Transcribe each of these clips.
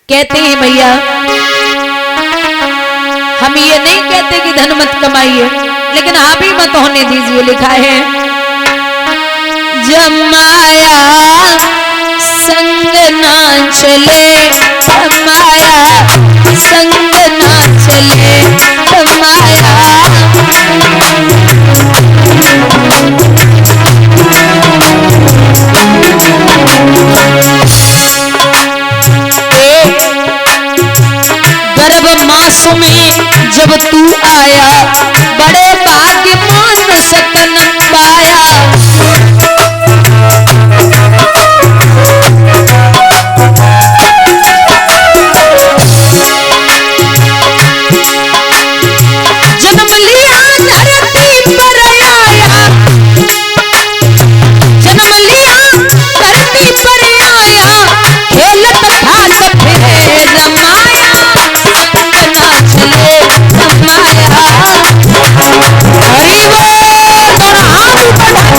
कहते हैं भैया, हम ये नहीं कहते कि धन मत कमाइए, लेकिन आप ही मत होने दीजिए। लिखा है जमाया संग ना चले, जमाया संग ना चले, जमाया गर्भ मास में जब तू आया, बड़े भाग्य मान सकन पाया। जन्म लिया धरती पर आया, जन्म लिया धरती पर आया, खेलत था सफेद रमाया, ना चले रमाया। हरि बोल हाथ बढ़ा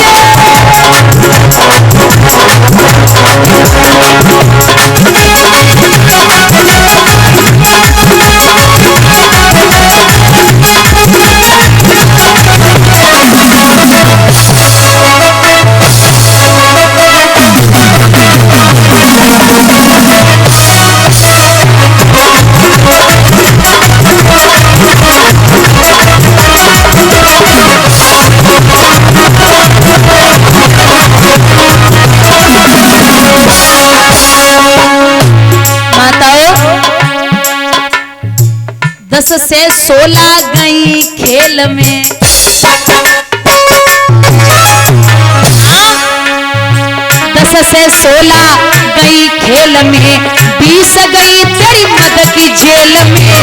दस से 16 गई खेल में, 10 से 16 गई खेल में, 20 गई तेरी मद की जेल में।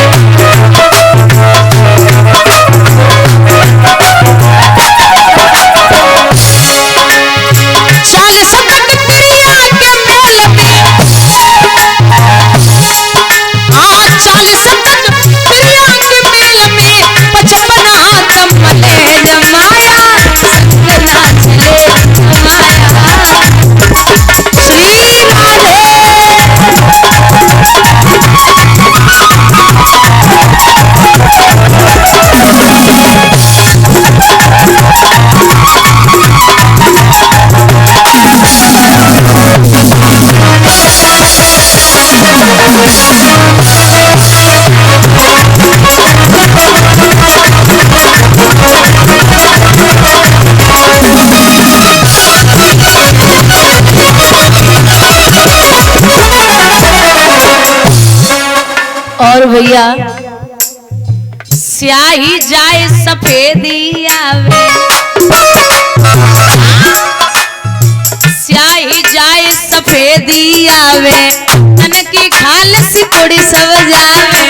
चाल सकत प्रिया के मेल में, चाल सकत प्रिया के मेल में, 55 हाथ मले जमाया, संग ना चले जमाया। श्री राधे और भैया, स्याही जाए सफेदी आवे, स्याही जाए सफेदी आवे, तन की खाल सिकुड़ी सब जावे।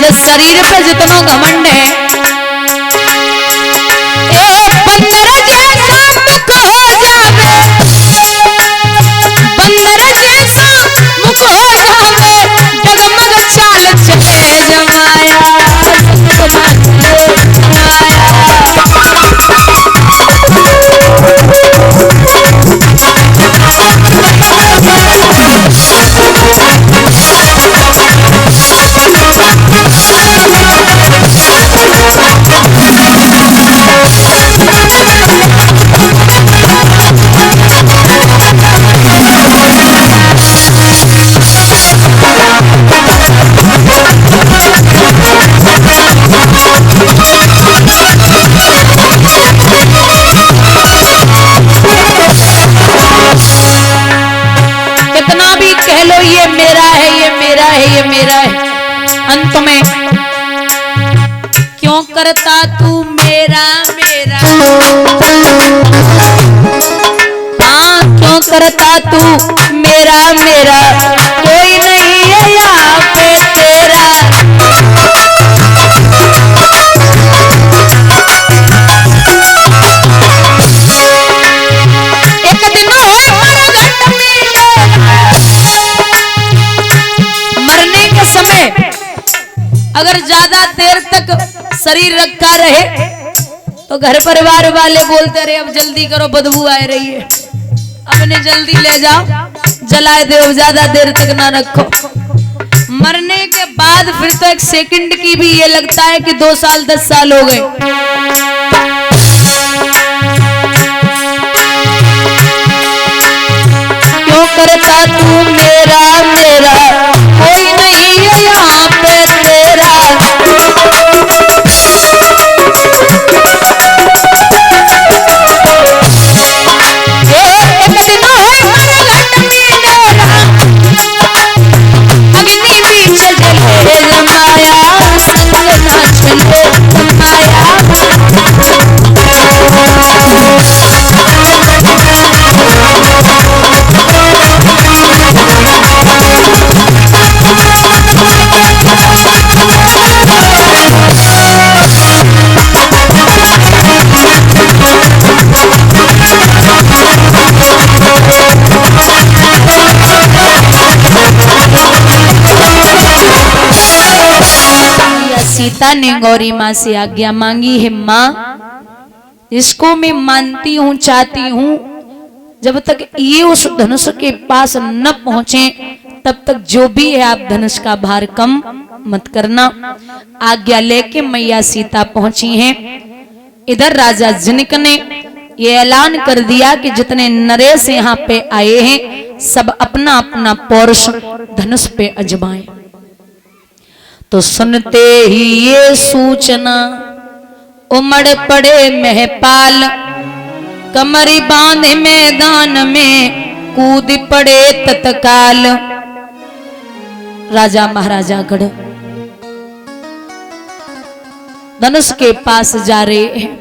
जो शरीर पे जितना घमंड है, बंदर जैसा मुख हो जावे, बंदर जैसा मुख हो जावे, डगमग चाल चले जमाया, ये मेरा है, अंत में क्यों करता तू मेरा मेरा, हाँ क्यों करता तू मेरा मेरा, कोई नहीं है यहाँ पे तेरा। एक दिन हो मरने के समय अगर ज्यादा देर तक शरीर रखा रहे तो घर परिवार वाले बोलते रहे अब जल्दी करो बदबू आ रही है, अपने जल्दी ले जाओ, जलाए दो, ज्यादा देर तक ना रखो। मरने के बाद फिर तो एक सेकंड की भी ये लगता है कि 2 साल 10 साल हो गए। क्यों करता तू मेरा मेरा, कोई नहीं है यहाँ पे तेरा। सीता ने गौरी माँ से आज्ञा मांगी है, माँ इसको मैं मानती हूँ, चाहती हूँ, जब तक ये उस धनुष के पास न पहुंचे तब तक जो भी है आप धनुष का भार कम मत करना। आज्ञा लेके मैया सीता पहुंची हैं। इधर राजा जनक ने ये ऐलान कर दिया कि जितने नरेश यहाँ पे आए हैं सब अपना अपना पौरुष धनुष पे अजमाएं। तो सुनते ही ये सूचना उमड़ पड़े महपाल, कमरी बांधे मैदान में कूद पड़े तत्काल। राजा महाराजा गढ़ धनुष के पास जा रहे हैं,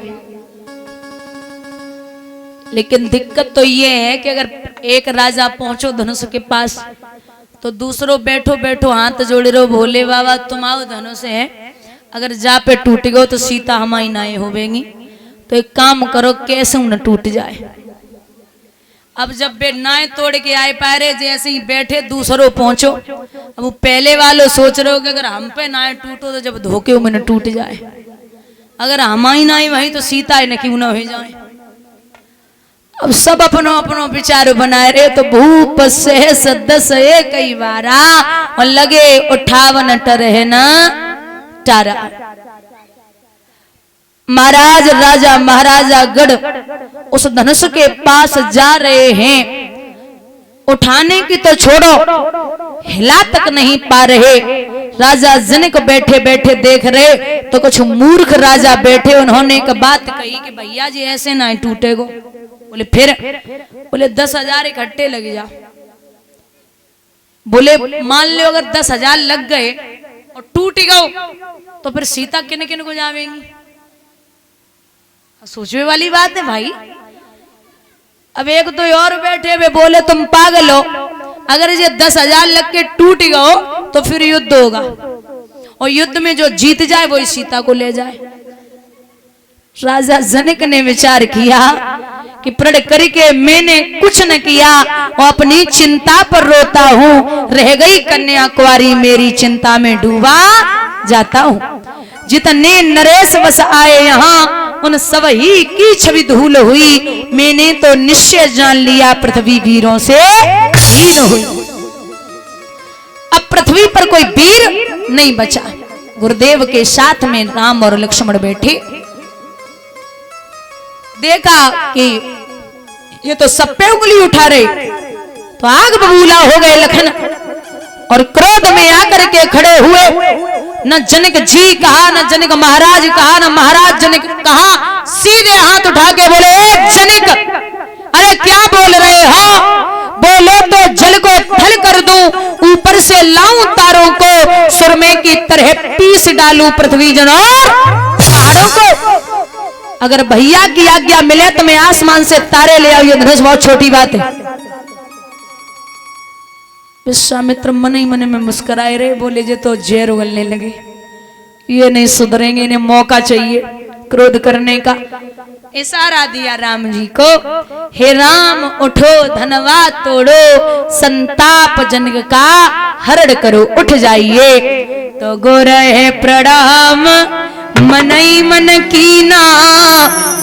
लेकिन दिक्कत तो ये है कि अगर एक राजा पहुंचो धनुष के पास तो दूसरों बैठो बैठो हाथ जोड़े रहो, भोले बाबा तुम आओ धनुष है, अगर जा पे टूट गो तो सीता हमारी नाई होवेगी, तो एक काम करो कैसे न टूट जाए। अब जब बे नाई तोड़ के आए पारे जैसे ही बैठे दूसरों पहुंचो, अब वो पहले वालों सोच रहे हो कि अगर हम पे नाई टूटो तो जब धोखे में न टूट जाए, अगर हमारी नाई वही तो सीता है न क्यों न हो जाए। अब सब अपनो अपनो विचार बनाए रहे, तो भूप से सदस्य कई बारा और लगे उठावन टरहे न टारा। महाराज राजा महाराजा गढ़ उस धनुष के पास जा रहे हैं, उठाने की तो छोड़ो हिला तक नहीं पा रहे। राजा जनक बैठे बैठे देख रहे तो कुछ मूर्ख राजा बैठे, उन्होंने एक बात कही कि भैया जी ऐसे ना टूटेगो। बोले फिर? बोले 10,000 इकट्ठे लग जाओ। बोले मान लो अगर 10,000 लग गए और टूट गओ तो फिर सीता किन किन को जावेंगी? सोचने वाली बात है भाई। अब एक दो और बैठे वे बोले तुम पागल हो, अगर ये 10,000 लग के टूट गओ तो फिर युद्ध होगा और युद्ध में जो जीत जाए वही सीता को ले जाए। राजा जनक ने विचार किया कि प्रण करके मैंने कुछ न किया और अपनी चिंता पर रोता हूँ, रह गई कन्या कुंवारी मेरी चिंता में डूबा जाता हूँ। जितने नरेश बस आए यहाँ उन सब ही की छवि धूल हुई, मैंने तो निश्चय जान लिया पृथ्वी वीरों से हीन हुई। अब पृथ्वी पर कोई वीर नहीं बचा। गुरुदेव के साथ में राम और लक्ष्मण बैठे, देखा कि ये तो सब पे उंगली उठा रहे, तो आग बबूला हो गए लखन और क्रोध में आकर के खड़े हुए। न जनक जी कहा, न जनक महाराज कहा, न महाराज जनक कहा, सीधे हाथ उठा के बोले जनक अरे क्या बोल रहे हो? बोलो तो जल को थल कर दूं, ऊपर से लाऊं तारों को, सुरमे की तरह पीस डालूं पृथ्वी जनों पहाड़ों को। अगर भैया की आज्ञा मिले तो मैं आसमान से तारे ले आऊं, ये धनुष बहुत छोटी बात है। विश्वामित्र मन ही मन में मुस्कुराए रहे, बोले जे तो जहर उगलने लगे, ये नहीं सुधरेंगे, इन्हें मौका चाहिए क्रोध करने का। इशारा दिया राम जी को, हे राम उठो धनवा तोड़ो, संताप जनक का हरण करो, उठ जाइए। तो गोरहे प्रणाम मनई मन कीना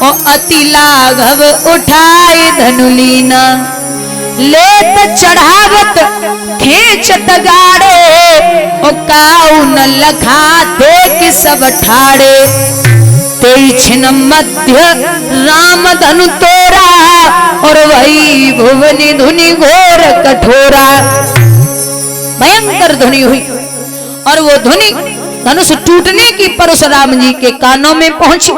ओ अति लाघव उठाए धनुलीना। लेत चढ़ावत खेचत गाड़े ओ काऊ न लखा देख सब ठाड़े। तेईछिन मध्य राम धनु तोरा और वही भुवनि धुनि घोर कठोरा। भयंकर धुनि हुई और वो धुनि धनुष टूटने की परशुराम जी के कानों में पहुंची।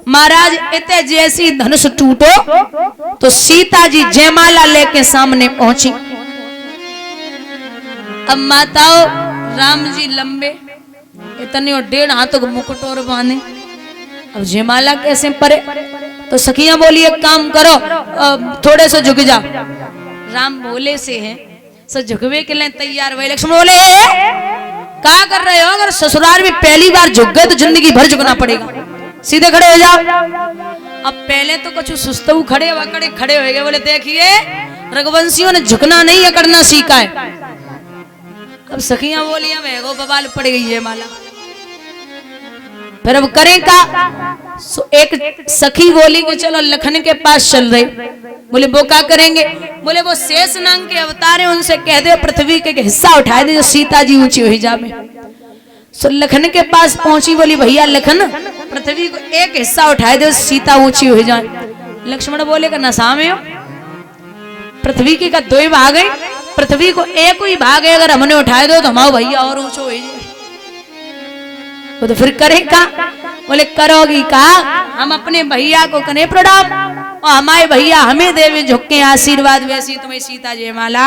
महाराज इतने जैसी धनुष टूटो तो सीता जी जयमाला लेके सामने पहुंची। अब माताओं राम जी लंबे इतने और 1.5 हाथ को मुकुट और बांधे, अब जयमाला कैसे परे? तो सखियां बोली एक काम करो थोड़े से झुक जाओ। राम बोले से हैं सो झुकवे के लिए तैयार हुए। लक्ष्मण बोले क्या कर रहे हो? अगर ससुराल में पहली बार झुक गए तो जिंदगी भर झुकना पड़ेगा, सीधे खड़े हो जाओ। अब पहले तो कुछ सुस्तऊ खड़े हो गए। बोले देखिए रघुवंशियों ने झुकना नहीं अकड़ना सीखा है। अब सखियां बोली वो बवाल पड़ गई है माला, फिर अब करें का? एक सखी बोली कि चलो लखन के पास चल रहे। बोले वो क्या करेंगे? बोले वो शेष नाग के अवतार हैं, उनसे कह दे पृथ्वी के हिस्सा उठाए दे जो सीता जी ऊंची हुई जावे। सो लखन के पास पहुंची, बोली भैया लखन पृथ्वी को एक हिस्सा उठाए दे सीता ऊंची हुई जाए। लक्ष्मण बोले का नशा में हो? पृथ्वी के का 2 भाग है, पृथ्वी को एक ही भाग है, अगर हमने उठाए दो तो हमारा भैया और ऊंचो हो जाए। वो तो फिर करे का? बोले करोगी का? हम अपने भैया को कने प्रणाम और हमारे भैया हमें देवे झुक के आशीर्वाद, वैसी तुम्हें सीता जयमाला